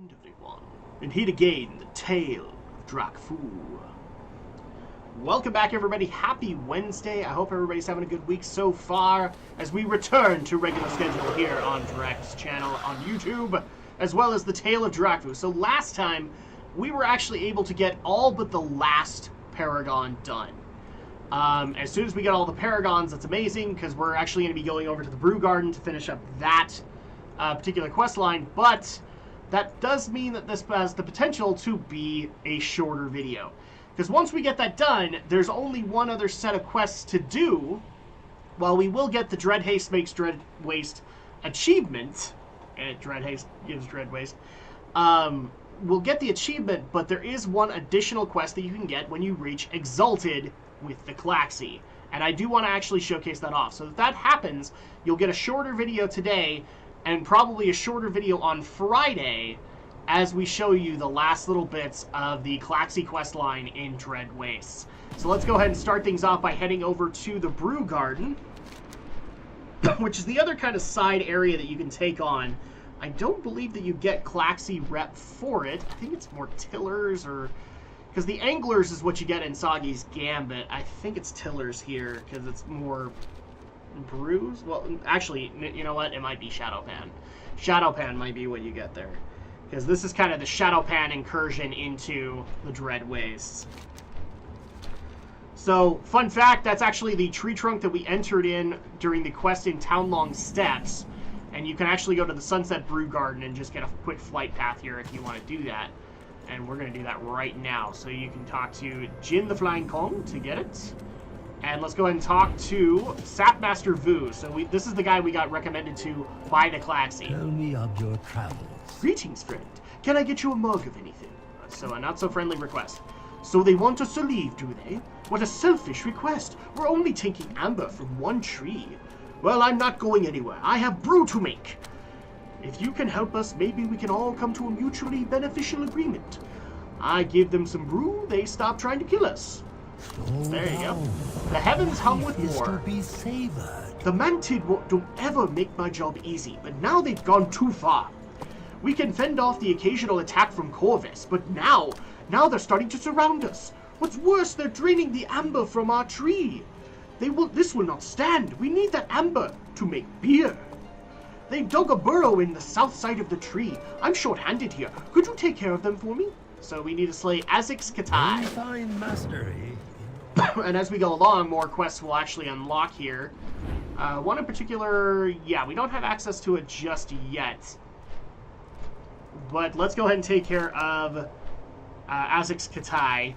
Welcome everyone, and here again, the tale of Drakfu. Welcome back everybody, happy Wednesday. I hope everybody's having a good week so far as we return to regular schedule here on Drak's channel on YouTube, as well as the tale of Drakfu. So last time, we were actually able to get all but the last paragon done. As soon as we get all the paragons, that's amazing, because we're actually going to be going over to the Brew Garden to finish up that particular quest line, but that does mean that this has the potential to be a shorter video. Because once we get that done, there's only one other set of quests to do. While we will get the Dread Haste Makes Dread Waste achievement, and Dread Haste gives Dread Waste, we'll get the achievement, but there is one additional quest that you can get when you reach Exalted with the Klaxi. And I do want to actually showcase that off. So if that happens, you'll get a shorter video today, and probably a shorter video on Friday as we show you the last little bits of the Klaxi quest line in Dread Wastes. So let's go ahead and start things off by heading over to the Brew Garden, which is the other kind of side area that you can take on. I don't believe that you get Klaxi rep for it. I think it's more tillers, or because the anglers is what you get in Soggy's Gambit. I think it's tillers here because it's more brews. Well, actually, you know what? It might be Shadowpan. Shadowpan might be what you get there, because this is kind of the Shadowpan incursion into the Dread Wastes. So, fun fact, that's actually the tree trunk that we entered in during the quest in Townlong Steps, and you can actually go to the Sunset Brew Garden and just get a quick flight path here if you want to do that. And we're going to do that right now. So you can talk to Jin the Flying Kong to get it. And let's go ahead and talk to Sapmaster Vu. So this is the guy we got recommended to by the Klaxi. Tell me of your travels. Greetings, friend. Can I get you a mug of anything? So a not-so-friendly request. So they want us to leave, do they? What a selfish request. We're only taking amber from one tree. Well, I'm not going anywhere. I have brew to make. If you can help us, maybe we can all come to a mutually beneficial agreement. I give them some brew, they stop trying to kill us. There you go. The heavens hum with war. To be savored. The Mantid don't ever make my job easy, but now they've gone too far. We can fend off the occasional attack from Corvus, but now they're starting to surround us. What's worse, they're draining the amber from our tree. This will not stand. We need that amber to make beer. They've dug a burrow in the south side of the tree. I'm short-handed here. Could you take care of them for me? So we need to slay Azix Katai. Fine mastery. And as we go along, more quests will actually unlock here. One in particular, yeah, we don't have access to it just yet. But let's go ahead and take care of Azix Katai.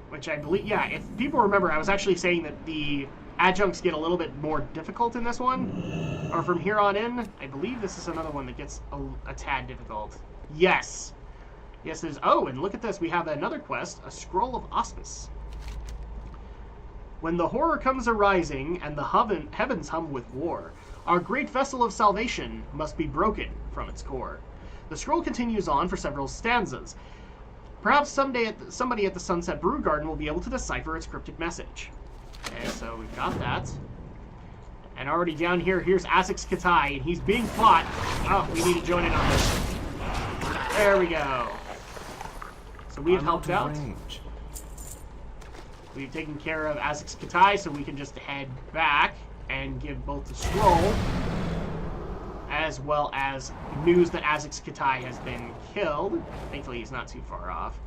Which I believe, yeah, if people remember, I was actually saying that the adjuncts get a little bit more difficult in this one. Or from here on in, I believe this is another one that gets a tad difficult. Yes. Yes, there's... Oh, and look at this. We have another quest, a Scroll of Auspice. When the horror comes arising and the heavens hum with war, our great vessel of salvation must be broken from its core. The scroll continues on for several stanzas. Perhaps someday somebody at the Sunset Brew Garden will be able to decipher its cryptic message. Okay, so we've got that. And already down here, here's Azix Katai, and he's being fought. Oh, we need to join in on this. There we go. So we've helped out. We've taken care of Azix Katai, so we can just head back and give both the scroll as well as news that Azix Katai has been killed. Thankfully, he's not too far off.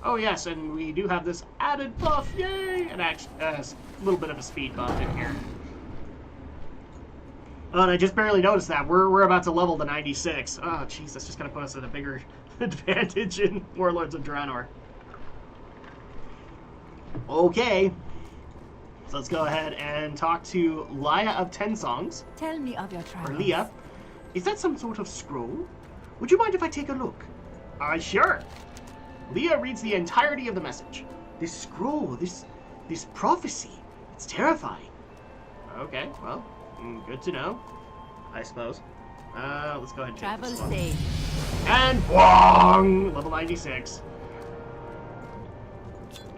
Oh yes, and we do have this added buff, yay! And actually, a little bit of a speed buff in here. Oh, and I just barely noticed that. We're about to level to 96. Oh, jeez, that's just going to put us at a bigger advantage in Warlords of Draenor. Okay. So let's go ahead and talk to Leah of 10 Songs. Tell me of your travels. Or Leah. Is that some sort of scroll? Would you mind if I take a look? Sure. Leah reads the entirety of the message. This scroll, this prophecy, it's terrifying. Okay, well... good to know, I suppose. Let's go ahead and travel this one. safe. And boing! Level 96.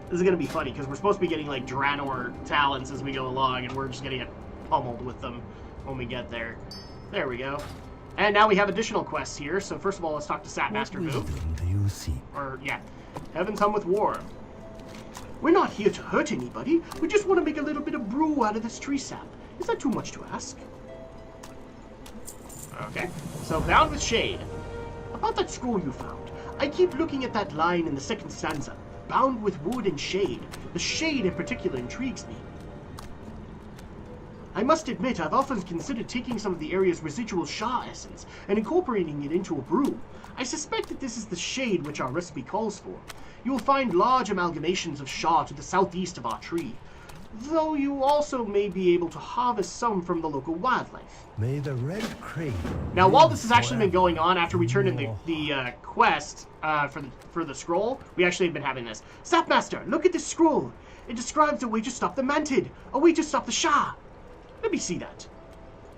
This is going to be funny, because we're supposed to be getting, like, Draenor talents as we go along, and we're just going to get pummeled with them when we get there. There we go. And now we have additional quests here. So first of all, let's talk to Sat Master What Boo. wisdom do you seek? Or, yeah. Heaven's Hum with War. We're not here to hurt anybody. We just want to make a little bit of brew out of this tree sap. Is that too much to ask? Okay. So, Bound with Shade. About that scroll you found. I keep looking at that line in the second stanza. Bound with wood and shade. The shade in particular intrigues me. I must admit, I've often considered taking some of the area's residual Sha essence and incorporating it into a brew. I suspect that this is the shade which our recipe calls for. You will find large amalgamations of Sha to the southeast of our tree, though you also may be able to harvest some from the local wildlife. May the red crane. Now, while this has actually been going on, after we turned in the quest for the scroll, we actually have been having this. Sapmaster, look at this scroll. It describes a way to stop the Mantid, a way to stop the Sha. Let me see that.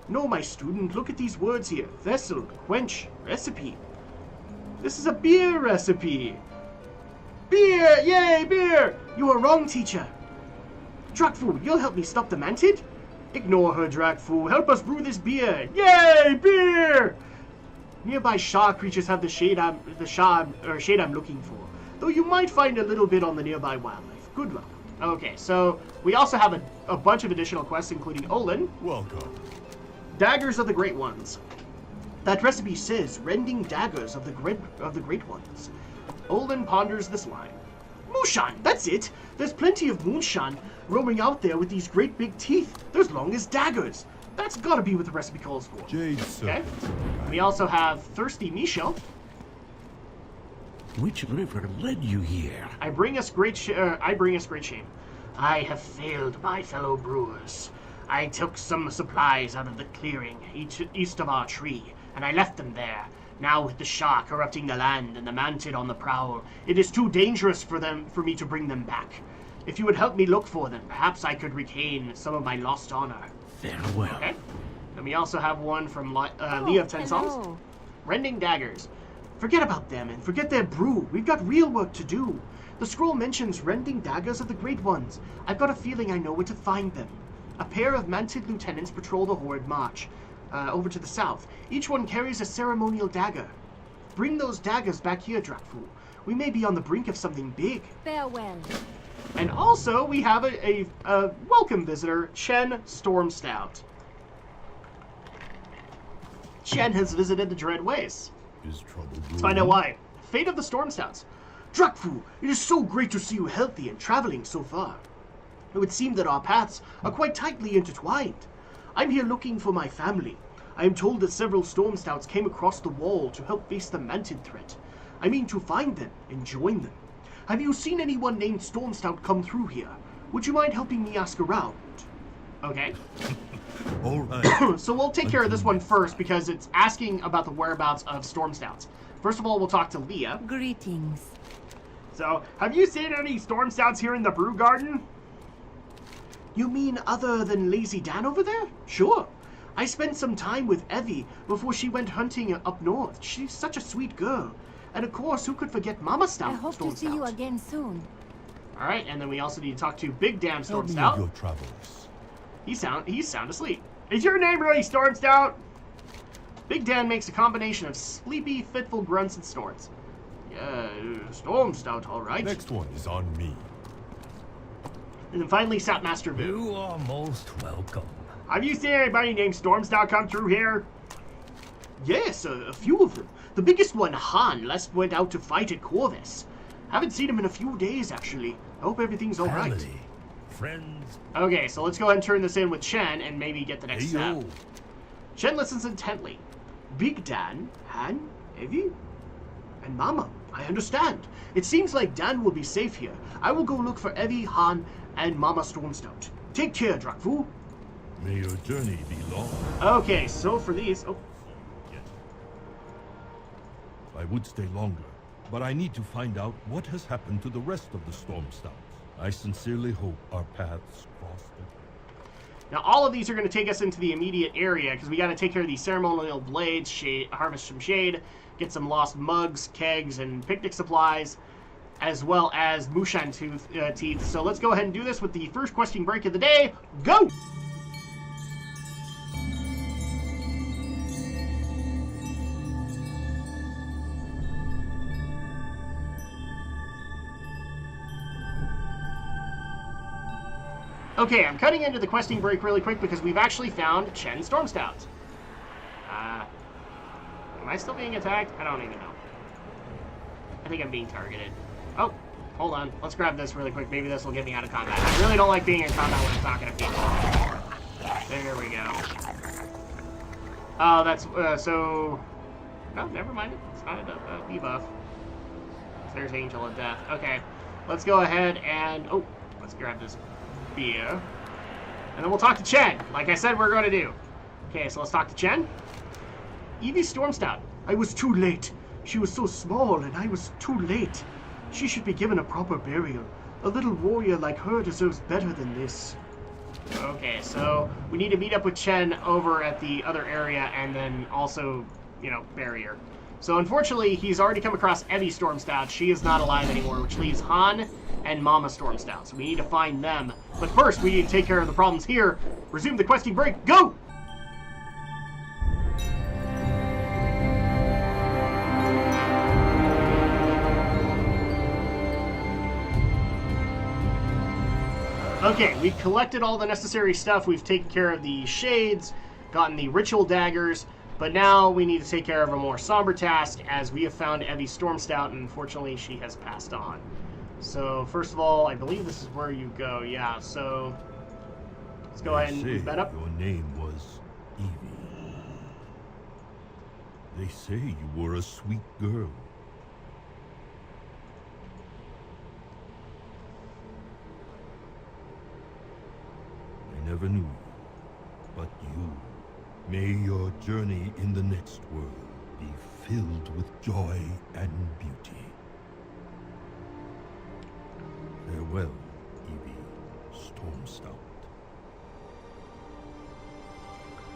No, my student, look at these words here. Vessel, quench, recipe. This is a beer recipe. Beer! Yay, beer! You are wrong, teacher. Drakfu, you'll help me stop the Mantid? Ignore her, Drakfu. Help us brew this beer. Yay, beer! Nearby Sha creatures have the shade I'm looking for, though you might find a little bit on the nearby wildlife. Good luck. Okay, so we also have a bunch of additional quests, including Olin. Welcome. Daggers of the Great Ones. That recipe says rending daggers of the Great Ones. Olin ponders this line. Mushan, that's it. There's plenty of Moonshan roaming out there with these great big teeth. They're as long as daggers. That's gotta be what the recipe calls for. Jade Okay. Serpent. We also have Thirsty Misho. Which river led you here? I bring us great shame. I have failed my fellow brewers. I took some supplies out of the clearing east of our tree, and I left them there. Now with the Sha corrupting the land and the Mantid on the prowl, it is too dangerous for me to bring them back. If you would help me look for them, perhaps I could regain some of my lost honor. Farewell. Okay. And we also have one from Leah of Ten Songs. Hello. Rending daggers. Forget about them and forget their brew. We've got real work to do. The scroll mentions rending daggers of the Great Ones. I've got a feeling I know where to find them. A pair of Mantid lieutenants patrol the horde march over to the south. Each one carries a ceremonial dagger. Bring those daggers back here, Drakfu. We may be on the brink of something big. Farewell. And also, we have a welcome visitor, Chen Stormstout. Chen has visited the Dread Waste. Is trouble brewing? Let's find out why. Fate of the Stormstouts. Drakfu, it is so great to see you healthy and traveling so far. It would seem that our paths are quite tightly intertwined. I'm here looking for my family. I am told that several Stormstouts came across the wall to help face the Mantid threat. I mean to find them and join them. Have you seen anyone named Stormstout come through here? Would you mind helping me ask around? Okay. All right. So we'll take care of this one first because it's asking about the whereabouts of Stormstouts. First of all, we'll talk to Leah. Greetings. So, have you seen any Stormstouts here in the Brew Garden? You mean other than Lazy Dan over there? Sure. I spent some time with Evie before she went hunting up north. She's such a sweet girl. And of course, who could forget Mama Stout? I hope to see you again soon. Alright, and then we also need to talk to Big Dan Tell me of Stormstout. your travels. He's sound asleep. Is your name really Stormstout? Big Dan makes a combination of sleepy, fitful grunts and snorts. Yeah, Stormstout, all right. Next one is on me. And then finally, Sapmaster Boo. You are most welcome. Have you seen anybody named Stormstout come through here? Yes, a few of them. The biggest one, Han, last went out to fight at Corvus. Haven't seen him in a few days, actually. I hope everything's all right. Family, friends. Okay, so let's go ahead and turn this in with Chen and maybe get the next step. Heyo. Chen listens intently. Big Dan, Han, Evie, and Mama. I understand. It seems like Dan will be safe here. I will go look for Evie, Han, and Mama Stormstout. Take care, Drakfu. May your journey be long. Okay, so for these... Oh, I would stay longer, but I need to find out what has happened to the rest of the Stormstouts. I sincerely hope our paths cross again. now all of these are going to take us into the immediate area because we got to take care of these ceremonial blades, harvest some shade, get some lost mugs, kegs, and picnic supplies, as well as Mushan teeth. So let's go ahead and do this with the first questing break of the day. Go! Okay, I'm cutting into the questing break really quick because we've actually found Chen Stormstout. Am I still being attacked? I don't even know. I think I'm being targeted. Oh, hold on. Let's grab this really quick. Maybe this will get me out of combat. I really don't like being in combat when I'm talking to people. There we go. Oh, that's, so... No, never mind. It's not a debuff. There's Angel of Death. Okay, let's go ahead and... Oh, let's grab this beer. And then we'll talk to Chen, like I said we're going to do. Okay, so let's talk to Chen. Evie Stormstout. I was too late. She was so small, and I was too late. She should be given a proper burial. A little warrior like her deserves better than this. Okay, so we need to meet up with Chen over at the other area and then also, you know, bury her. So unfortunately, he's already come across Evie Stormstout. She is not alive anymore, which leaves Han and Mama Stormstout. So we need to find them. But first, we need to take care of the problems here. Resume the questing break. Go! Okay, we've collected all the necessary stuff. We've taken care of the shades, gotten the ritual daggers, but now we need to take care of a more somber task as we have found Evie Stormstout, and unfortunately she has passed on. So first of all, I believe this is where you go. Yeah, so let's go ahead and move that up. Your name was Evie. They say you were a sweet girl. I never knew you, but you. May your journey in the next world be filled with joy and beauty. Farewell, Evie Stormstout.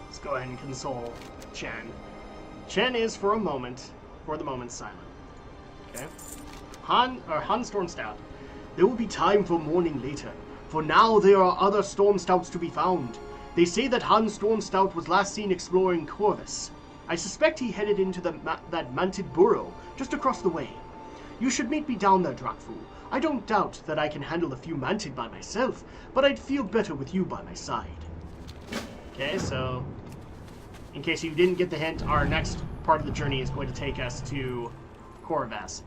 Let's go ahead and console Chen. Chen is for the moment silent. Okay. Han Stormstout. There will be time for mourning later. For now, there are other Stormstouts to be found. They say that Han Stormstout was last seen exploring Corvus. I suspect he headed into that manted burrow just across the way. You should meet me down there, Drakfu. I don't doubt that I can handle a few manted by myself, but I'd feel better with you by my side. Okay, so in case you didn't get the hint, our next part of the journey is going to take us to Corvus.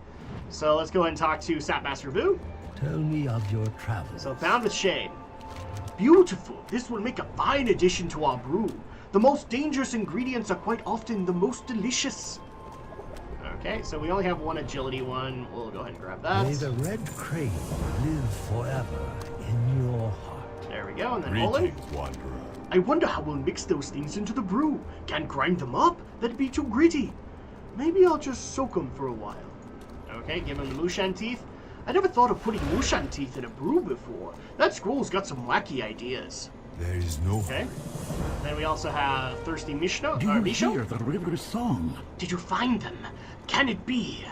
So let's go ahead and talk to Sapmaster Vu. Tell me of your travels. So bound with shade. Beautiful. This will make a fine addition to our brew. The most dangerous ingredients are quite often the most delicious. Okay, so we only have one agility one. We'll go ahead and grab that. May the red crane live forever in your heart. There we go, and then Olin. Greetings, Wanderer. I wonder how we'll mix those things into the brew. Can't grind them up. That'd be too gritty. Maybe I'll just soak them for a while. Okay, give him the Mushan teeth. I never thought of putting Mushan teeth in a brew before. That scroll's got some wacky ideas. There is no... Okay. Then we also have Thirsty Mishno. Do you Misho? hear the river song? Did you find them? Can it be?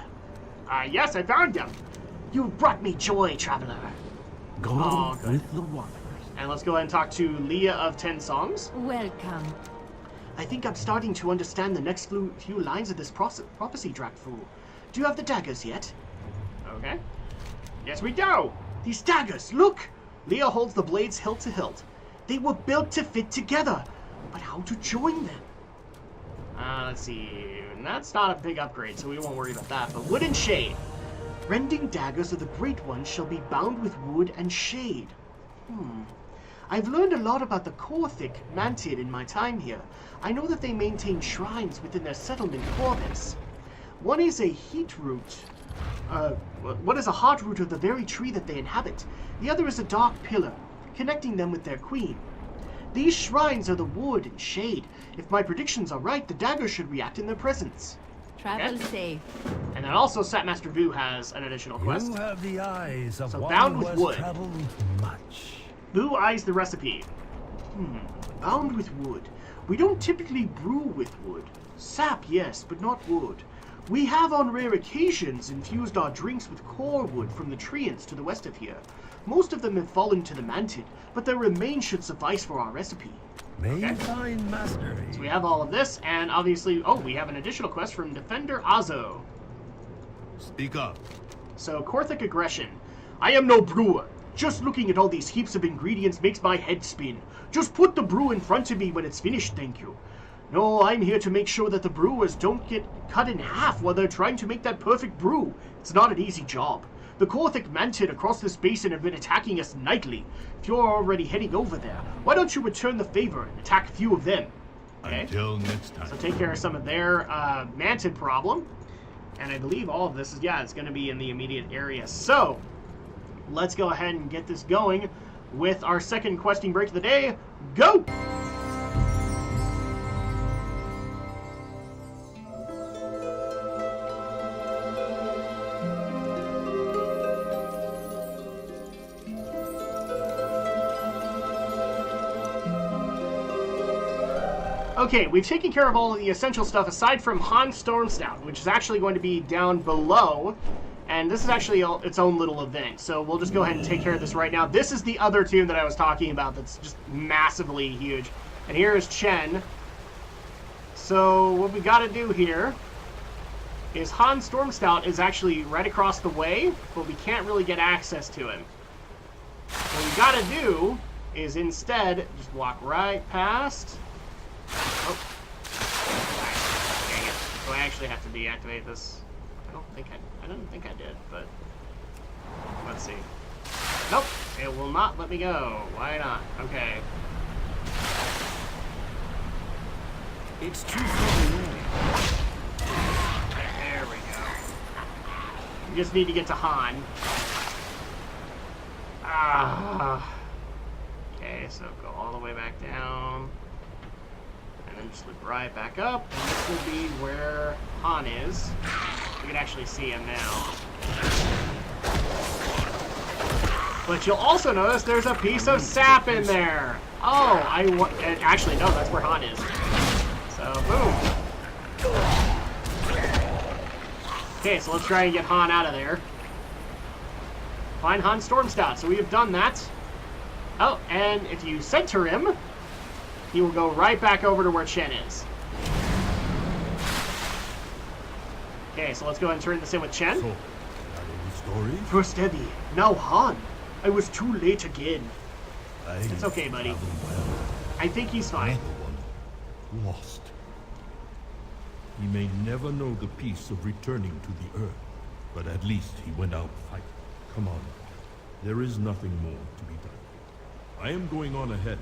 Yes, I found them. You brought me joy, traveler. Go Oh, good. with the waters. And let's go ahead and talk to Leah of 10 Songs. Welcome. I think I'm starting to understand the next few lines of this prophecy, Drakfu. Do you have the daggers yet? Okay. Yes, we do. These daggers, look! Leah holds the blades hilt to hilt. They were built to fit together. But how to join them? Let's see. That's not a big upgrade, so we won't worry about that. But wood and shade. Rending daggers of the Great One shall be bound with wood and shade. I've learned a lot about the Korthic Mantid in my time here. I know that they maintain shrines within their settlement Corvus. One is a heat root. One is a heart root of the very tree that they inhabit. The other is a dark pillar, connecting them with their queen. These shrines are the wood and shade. If my predictions are right, the daggers should react in their presence. Travel Okay. safe. And then also Sapmaster Vu has an additional quest. You have the eyes of So one bound who with has wood. traveled much. Vu eyes the recipe. Bound with wood. We don't typically brew with wood. Sap, yes, but not wood. We have on rare occasions infused our drinks with core wood from the treants to the west of here. Most of them have fallen to the mantid, but their remains should suffice for our recipe. May Okay. you find mastery. So we have all of this, and obviously, we have an additional quest from Defender Azo. Speak up. So, Korthic Aggression. I am no brewer. Just looking at all these heaps of ingredients makes my head spin. Just put the brew in front of me when it's finished, thank you. No, I'm here to make sure that the brewers don't get cut in half while they're trying to make that perfect brew. It's not an easy job. The Korthic Mantid across this basin have been attacking us nightly. If you're already heading over there, why don't you return the favor and attack a few of them? Okay. Until next time. So take care of some of their Mantid problem. And I believe all of this is, yeah, it's going to be in the immediate area. So, let's go ahead and get this going with our second questing break of the day. Go! Okay, we've taken care of all of the essential stuff aside from Han Stormstout, which is actually going to be down below. And this is actually its own little event, so we'll just go ahead and take care of this right now. This is the other tune that I was talking about that's just massively huge. And here is Chen. So what we got to do here is Han Stormstout is actually right across the way, but we can't really get access to him. What we got to do is instead just walk right past. Oh. Dang it. So I actually have to deactivate this. I don't think I did, but let's see. Nope, it will not let me go. Why not? Okay. It's too far away. There we go. We just need to get to Han. Okay, so go all the way back down. And then just look right back up. And this will be where Han is. We can actually see him now. But you'll also notice there's a piece of sap in there. Oh, actually, no, that's where Han is. So, boom. Okay, so let's try and get Han out of there. Find Han Stormstout. So we have done that. Oh, and if you center him, he will go right back over to where Chen is. Okay, so let's go ahead and turn this in with Chen. So, got any stories? First Eddie, now Han. I was too late again. It's okay, buddy. I think he's fine. Another one lost. He may never know the peace of returning to the earth, but at least he went out fighting. Come on. There is nothing more to be done. I am going on ahead.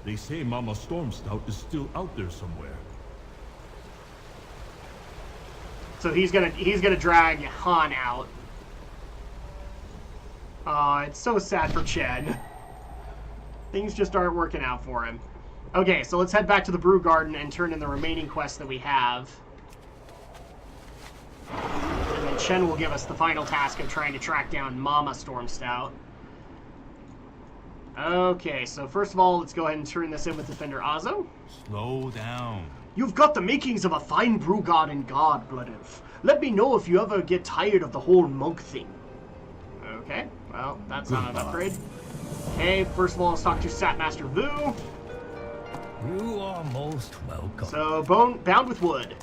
They say Mama Stormstout is still out there somewhere. So he's gonna drag Han out. Aw, it's so sad for Chen. Things just aren't working out for him. Okay, so let's head back to the Brew Garden and turn in the remaining quests that we have. And then Chen will give us the final task of trying to track down Mama Stormstout. Okay, so first of all, let's go ahead and turn this in with Defender Azo. Slow down. You've got the makings of a fine brew god and god, Blood Elf. Let me know if you ever get tired of the whole monk thing. Okay, well, that's not an upgrade. Okay, first of all, let's talk to Satmaster Vu. You are most welcome. So, bound with wood.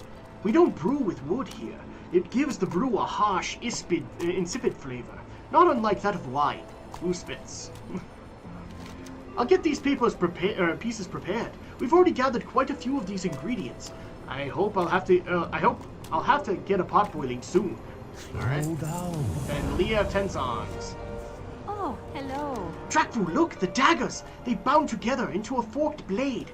We don't brew with wood here. It gives the brew a harsh, insipid flavor, not unlike that of wine. Who spits? I'll get these pieces prepared. We've already gathered quite a few of these ingredients. I hope I'll have to get a pot boiling soon. Slow down. And Leah of 10 Songs. Oh, hello. Drakfu, look, the daggers! They bound together into a forked blade.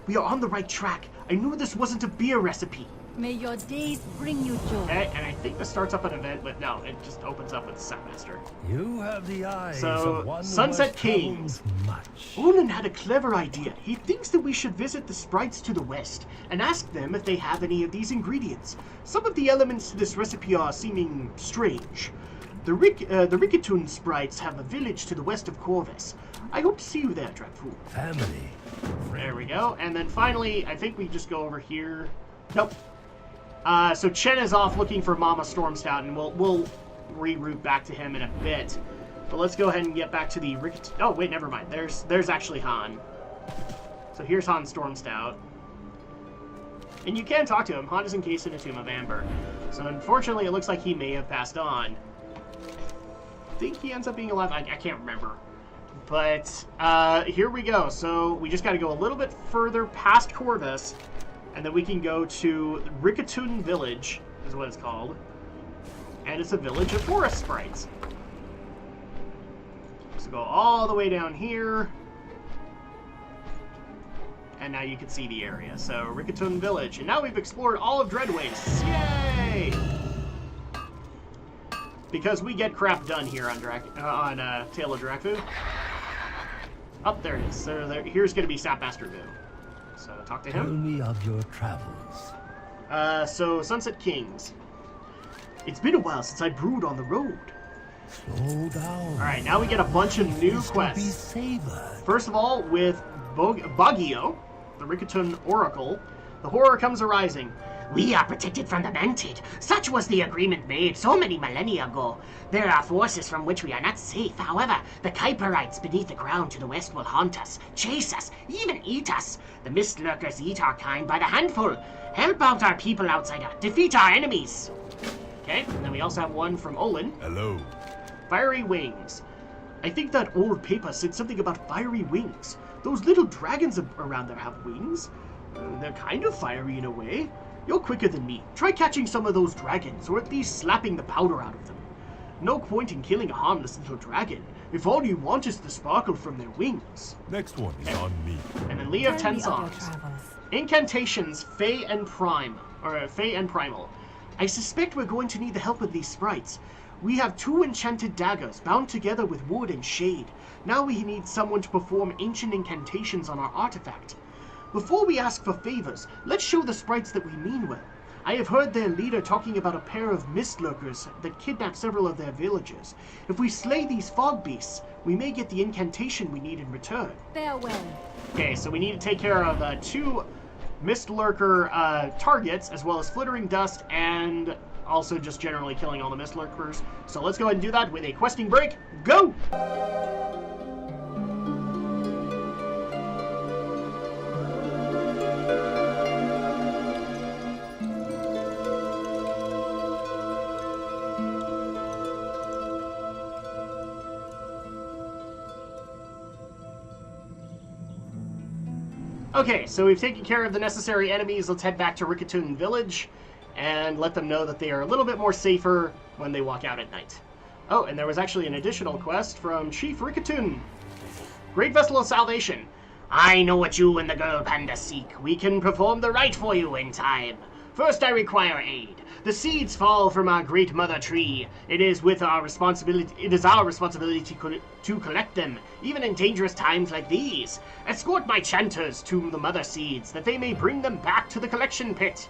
We are on the right track. I knew this wasn't a beer recipe. May your days bring you joy. Okay, and I think this starts up an event, but no, it just opens up with Satmaster. You have the eyes So, of one Sunset who has traveled Kings. much. Olin had a clever idea. He thinks that we should visit the sprites to the west and ask them if they have any of these ingredients. Some of the elements to this recipe are seeming strange. The Rikitun sprites have a village to the west of Corvus. I hope to see you there, Drakfu. Family. There we go. And then finally, I think we just go over here. Nope. So Chen is off looking for Mama Stormstout, and we'll reroute back to him in a bit. But let's go ahead and get back to the Oh, wait, never mind. There's actually Han. So here's Han Stormstout. And you can talk to him. Han is encased in a tomb of amber. So unfortunately, it looks like he may have passed on. think he ends up being alive. I can't remember. But here we go. So we just got to go a little bit further past Corvus, and then we can go to Rikatun Village, is what it's called. And it's a village of forest sprites. So go all the way down here. And now you can see the area. So Rikatun Village. And now we've explored all of Dreadways. Yay! Because we get crap done here on Tale of Drakfu. Oh, there it is. So here's going to be Sapmaster Vu. So talk to Tell him. me of your travels. So Sunset Kings. It's been a while since I brewed on the road. Slow down. Alright, now we get a bunch of new Is to be quests. savored. First of all, with Bagio, the Rikatun Oracle, the horror comes arising. We are protected from the Mantid. Such was the agreement made so many millennia ago. There are forces from which we are not safe. However, the Kuiperites beneath the ground to the west will haunt us, chase us, even eat us. The Mist Lurkers eat our kind by the handful. Help out our people, outsider. Defeat our enemies. Okay, and then we also have one from Olin. Hello. Fiery Wings. I think that old paper said something about fiery wings. Those little dragons around there have wings. They're kind of fiery in a way. You're quicker than me. Try catching some of those dragons, or at least slapping the powder out of them. No point in killing a harmless little dragon, if all you want is the sparkle from their wings. Next one is on me. And then Lee of Tell 10 me of your Songs. travels. Incantations, Fey and Prime, or Fey and Primal. I suspect we're going to need the help of these sprites. We have 2 enchanted daggers bound together with wood and shade. Now we need someone to perform ancient incantations on our artifact. Before we ask for favors, let's show the sprites that we mean well. I have heard their leader talking about a pair of mist lurkers that kidnap several of their villagers. If we slay these fog beasts, we may get the incantation we need in return. Farewell. Okay, so we need to take care of 2 mist lurker targets, as well as flittering dust, and also just generally killing all the mist lurkers. So let's go ahead and do that with a questing break. Go! Okay, so we've taken care of the necessary enemies. Let's head back to Rikatun Village and let them know that they are a little bit more safer when they walk out at night. Oh, and there was actually an additional quest from Chief Rikatun. Great Vessel of Salvation. I know what you and the girl panda seek. We can perform the rite for you in time. First, I require aid. The seeds fall from our great mother tree. It is our responsibility to collect them, even in dangerous times like these. Escort my chanters to the mother seeds, that they may bring them back to the collection pit.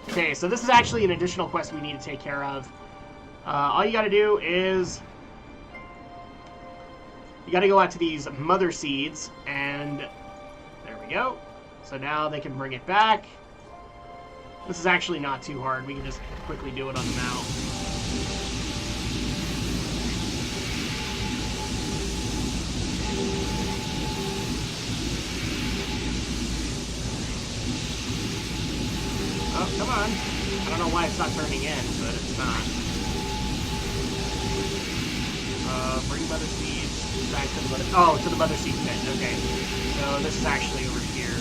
Okay, so this is actually an additional quest we need to take care of. All you gotta do is you gotta go out to these mother seeds, and there we go. So now they can bring it back. This is actually not too hard. We can just quickly do it on the mouse. Oh, come on. I don't know why it's not turning in, but it's not. Bring mother seeds back to the mother... Oh, to the mother seed pit. Okay. So this is actually over here.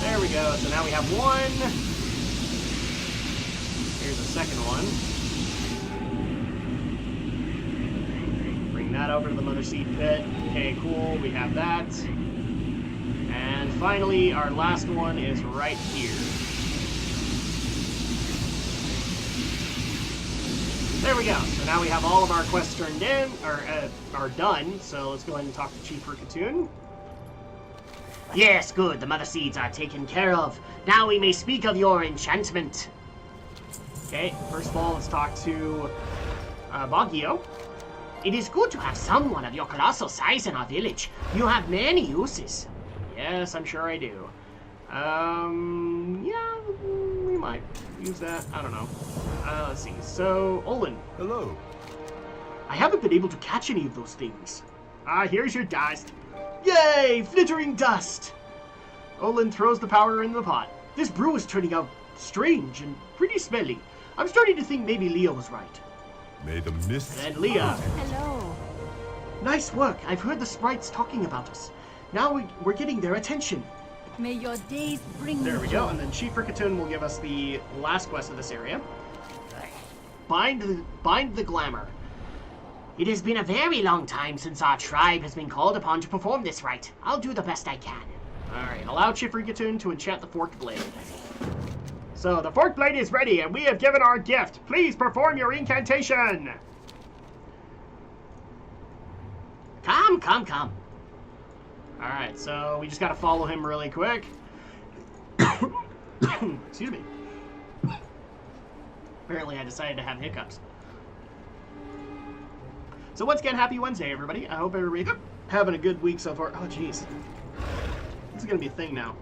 There we go. So now we have one. Here's the second one. Bring that over to the mother seed pit. Okay, cool. We have that. And finally, our last one is right here. There we go. So now we have all of our quests turned in, or are done. So let's go ahead and talk to Chief Rikatun. Yes, good. The mother seeds are taken care of. Now we may speak of your enchantment. Okay, first of all, let's talk to Bagio. It is good to have someone of your colossal size in our village. You have many uses. Yes, I'm sure I do. Yeah, we might use that. I don't know. Let's see. So, Olin. Hello. I haven't been able to catch any of those things. Here's your dust. Yay! Flittering dust! Olin throws the powder in the pot. This brew is turning out strange and pretty smelly. I'm starting to think maybe Leah was right. May the mist... And then Leah. Hello. Nice work. I've heard the sprites talking about us. Now we're getting their attention. May your days bring There you we joy. go. And then Chief Rickaton will give us the last quest of this area. Bind the glamour. It has been a very long time since our tribe has been called upon to perform this rite. I'll do the best I can. Alright, allow Chief Rickaton to enchant the forked blade. So, the forked blade is ready, and we have given our gift. Please perform your incantation. Come. Alright, so we just gotta follow him really quick. Excuse me. Apparently I decided to have hiccups. So once again, happy Wednesday, everybody. I hope everybody's having a good week so far. Oh, jeez. This is gonna be a thing now.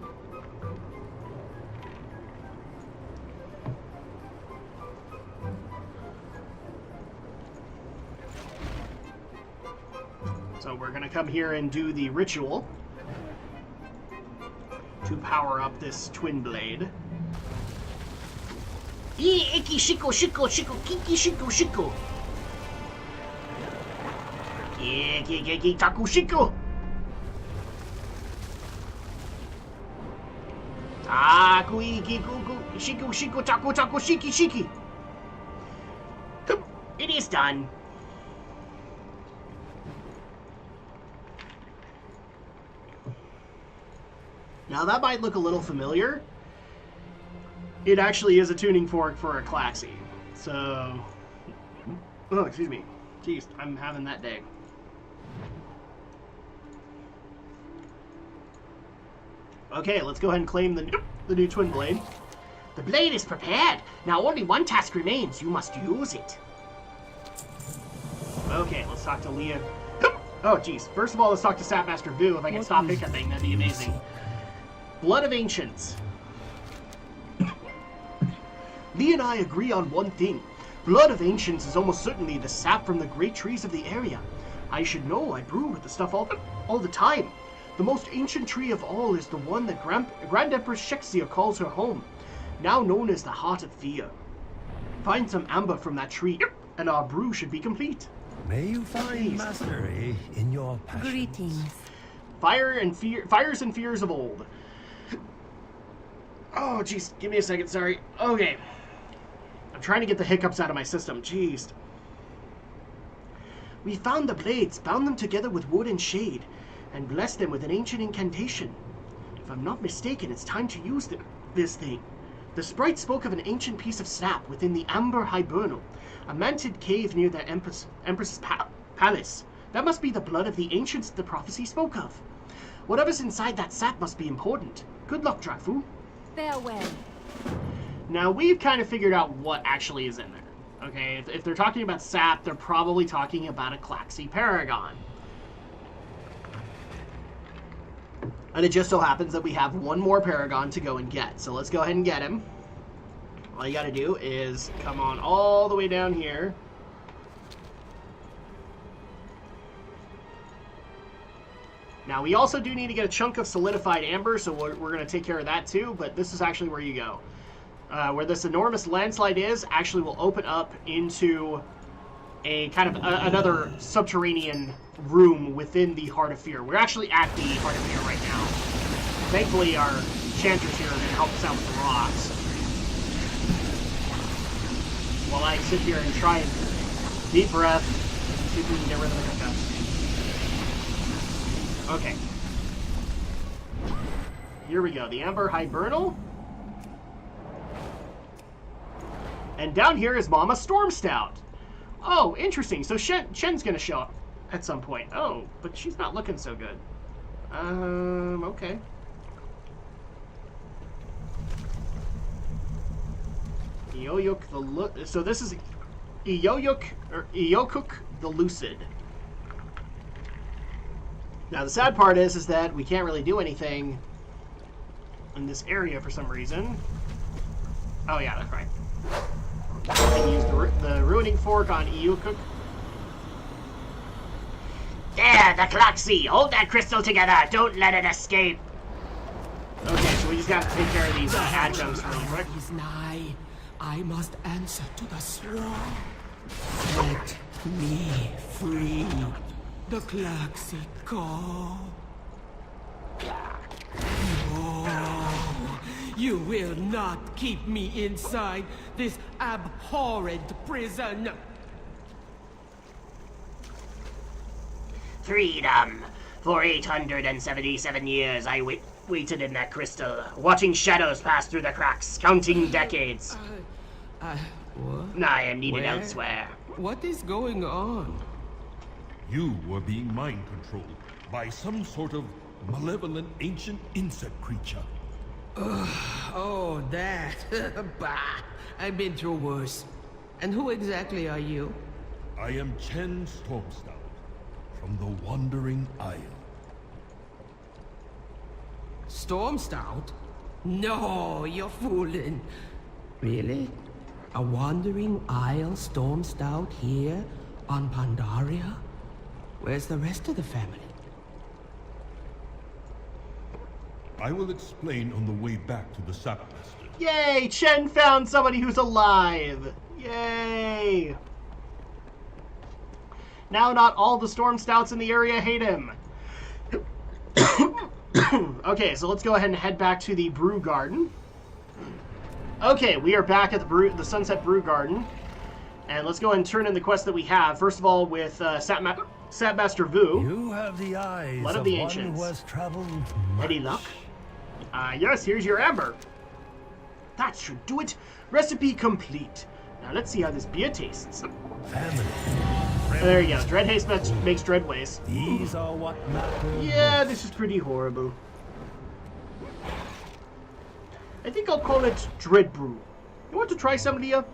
So we're gonna come here and do the ritual to power up this twin blade. Iki shiko kiki shiko. Ki taku shiko. Taku iki kuku shiko taku shiki. It is done. Now that might look a little familiar. It actually is a tuning fork for a Klaxi. So, oh, excuse me. Jeez, I'm having that day. Okay, let's go ahead and claim the new twin blade. The blade is prepared. Now only one task remains. You must use it. Okay, let's talk to Leah. Oh, jeez. First of all, let's talk to Sapmaster Vu. If I can stop hiccuping, that'd be amazing. Blood of Ancients. Lee and I agree on one thing. Blood of Ancients is almost certainly the sap from the great trees of the area. I should know. I brew with the stuff all the time. The most ancient tree of all is the one that Grand Empress Shek'zeer calls her home, now known as the Heart of Fear. Find some amber from that tree, and our brew should be complete. May you find mastery in your passions. Greetings. Fires and fears of old. Oh, jeez. Give me a second. Sorry. Okay. I'm trying to get the hiccups out of my system. Jeez. We found the blades, bound them together with wood and shade, and blessed them with an ancient incantation. If I'm not mistaken, it's time to use this thing. The sprite spoke of an ancient piece of sap within the Amber Hibernal, a mantid cave near the Empress's palace. That must be the blood of the ancients the prophecy spoke of. Whatever's inside that sap must be important. Good luck, Drakfu. Farewell. Now, we've kind of figured out what actually is in there. Okay, if they're talking about sap, they're probably talking about a Klaxi Paragon. And it just so happens that we have one more Paragon to go and get. So let's go ahead and get him. All you gotta do is come on all the way down here. Now, we also do need to get a chunk of solidified amber, so we're going to take care of that too, but this is actually where you go. Where this enormous landslide is, actually will open up into a kind of another subterranean room within the Heart of Fear. We're actually at the Heart of Fear right now. Thankfully, our enchanters here are going to help us out with the rocks. While I sit here and try and deep breath, see if we can get rid of the hiccups. Okay. Here we go. The Amber Hibernal. And down here is Mama Stormstout. Oh, interesting. So Shen's going to show up at some point. Oh, but she's not looking so good. Okay. So this is Eokuk the Lucid. Now the sad part is that we can't really do anything in this area for some reason. Oh yeah, that's right. I can use the Ruining Fork on Eokuk. There, the Klaxi! Hold that crystal together! Don't let it escape! Okay, so we just gotta take care of these adjuncts real quick. Is nigh. I must answer to the throne. Let me free the Klaxiko. No, you will not keep me inside this abhorrent prison. Freedom! For 877 years I waited in that crystal, watching shadows pass through the cracks, counting decades. What? I am needed Where? elsewhere. What is going on? You were being mind controlled by some sort of malevolent ancient insect creature. Oh, that. Bah, I've been through worse. And who exactly are you? I am Chen Stormstout from the Wandering Isle. Stormstout? No, you're fooling. Really? A wandering isle Stormstout here on Pandaria? Where's the rest of the family? I will explain on the way back to the Sapmaster. Yay! Chen found somebody who's alive! Yay! Now not all the Storm Stouts in the area hate him. Okay, so let's go ahead and head back to the Brew Garden. Okay, we are back at the Sunset Brew Garden. And let's go ahead and turn in the quest that we have. First of all, with Sapmaster Vu. You have the eyes Blood of of the one Ancients. who has traveled Any much. luck? Yes, here's your amber. That should do it. Recipe complete. Now let's see how this beer tastes. Family. There you go. Dread haste makes dread ways. These are what matter. Yeah, this is pretty horrible. I think I'll call it Dread Brew. You want to try some, Leah?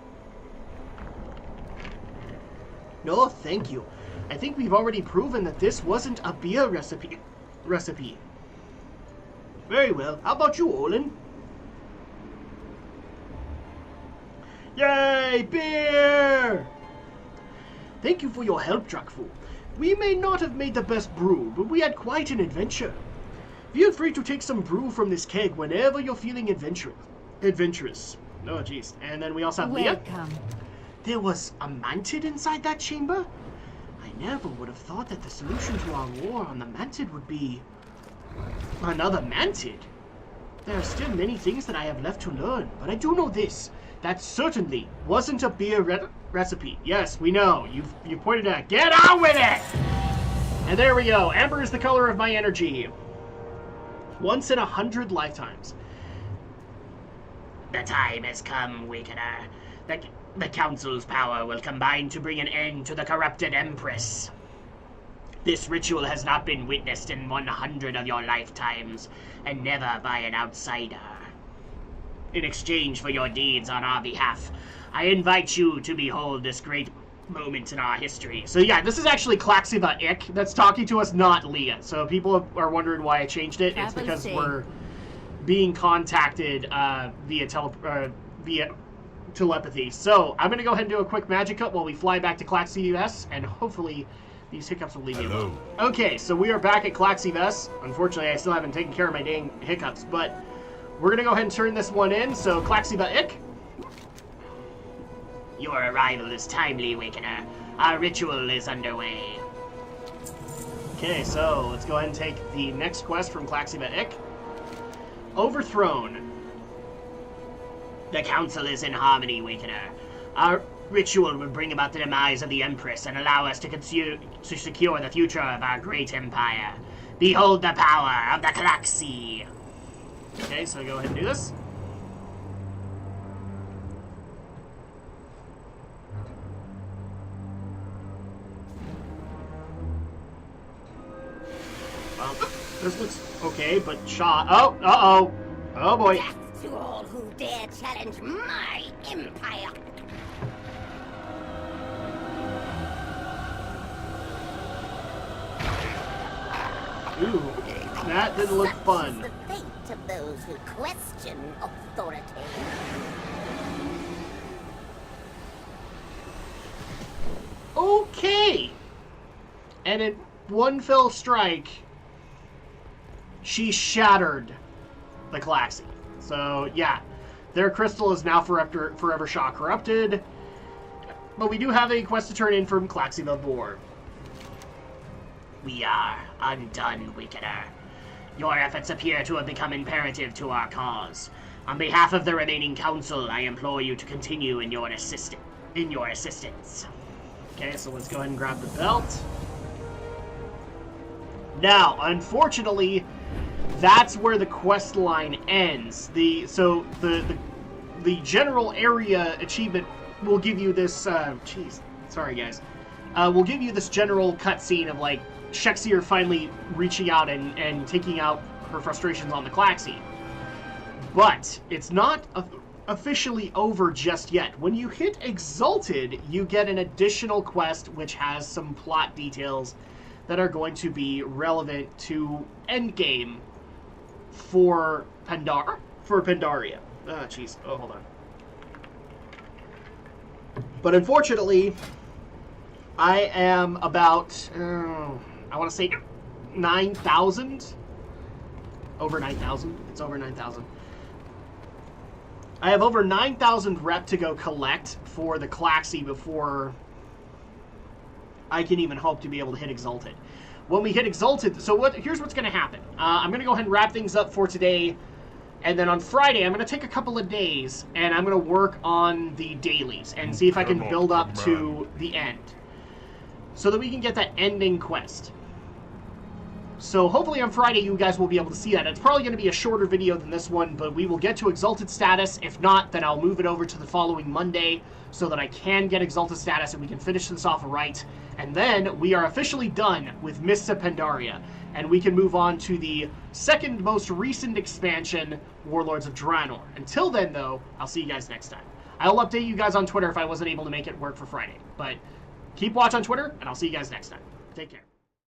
No, thank you. I think we've already proven that this wasn't a beer recipe. Very well. How about you, Olin? Yay, beer! Thank you for your help, Drakfu. We may not have made the best brew, but we had quite an adventure. Feel free to take some brew from this keg whenever you're feeling adventurous. Oh, jeez. And then we also have Leah. Welcome. There was a mantid inside that chamber? I never would have thought that the solution to our war on the mantid would be another mantid. There are still many things that I have left to learn, but I do know this. That certainly wasn't a beer recipe. Yes, we know. You've pointed out. Get on with it! And there we go. Amber is the color of my energy. Once in 100 lifetimes. The time has come, Wakener. The Council's power will combine to bring an end to the corrupted Empress. This ritual has not been witnessed in 100 of your lifetimes, and never by an outsider. In exchange for your deeds on our behalf, I invite you to behold this great moment in our history. So yeah, this is actually Klaxiva Ick that's talking to us, not Leah. So people are wondering why I changed it. It's because we're being contacted via telepathy. So I'm going to go ahead and do a quick magic cut while we fly back to Klaxivas, and hopefully these hiccups will leave me alone. Okay, so we are back at Klaxivas. Unfortunately, I still haven't taken care of my dang hiccups, but we're going to go ahead and turn this one in. So Klaxiva Ick. Your arrival is timely, Wakener. Our ritual is underway. Okay, so let's go ahead and take the next quest from Klaxiva Ick. Overthrown. The Council is in harmony, Wakener. Our ritual will bring about the demise of the Empress and allow us to secure the future of our great empire. Behold the power of the Klaxi! Okay, so go ahead and do this. Well, this looks okay, but Sha... Oh, uh-oh. Oh, boy. Death to all who dare challenge my empire. Ooh, that didn't look fun. Such is the fate of those who question authority. Okay. And in one fell strike, she shattered the Klaxi. So, yeah. Their crystal is now forever Sha corrupted. But we do have a quest to turn in from Klaxi the Boar. We are undone, Wicketer. Your efforts appear to have become imperative to our cause. On behalf of the remaining council, I implore you to continue in your assistance. Okay, so let's go ahead and grab the belt. Now, unfortunately, that's where the quest line ends. The general area achievement will give you this. Sorry guys. Will give you this general cutscene of like Shek'zeer finally reaching out and taking out her frustrations on the Klaxi. But it's not officially over just yet. When you hit Exalted, you get an additional quest which has some plot details that are going to be relevant to endgame for Pandaria. Oh, jeez. Oh, hold on. But unfortunately, I am about, I want to say 9,000. Over 9,000. It's over 9,000. I have over 9,000 rep to go collect for the Klaxi before I can even hope to be able to hit Exalted. When we hit Exalted, so here's what's going to happen. I'm going to go ahead and wrap things up for today. And then on Friday, I'm going to take a couple of days, and I'm going to work on the dailies and see if I can build up to the end, so that we can get that ending quest. So hopefully on Friday, you guys will be able to see that. It's probably going to be a shorter video than this one, but we will get to Exalted status. If not, then I'll move it over to the following Monday so that I can get Exalted status and we can finish this off right. And then we are officially done with Mists of Pandaria, and we can move on to the second most recent expansion, Warlords of Draenor. Until then, though, I'll see you guys next time. I'll update you guys on Twitter if I wasn't able to make it work for Friday. But keep watch on Twitter, and I'll see you guys next time. Take care.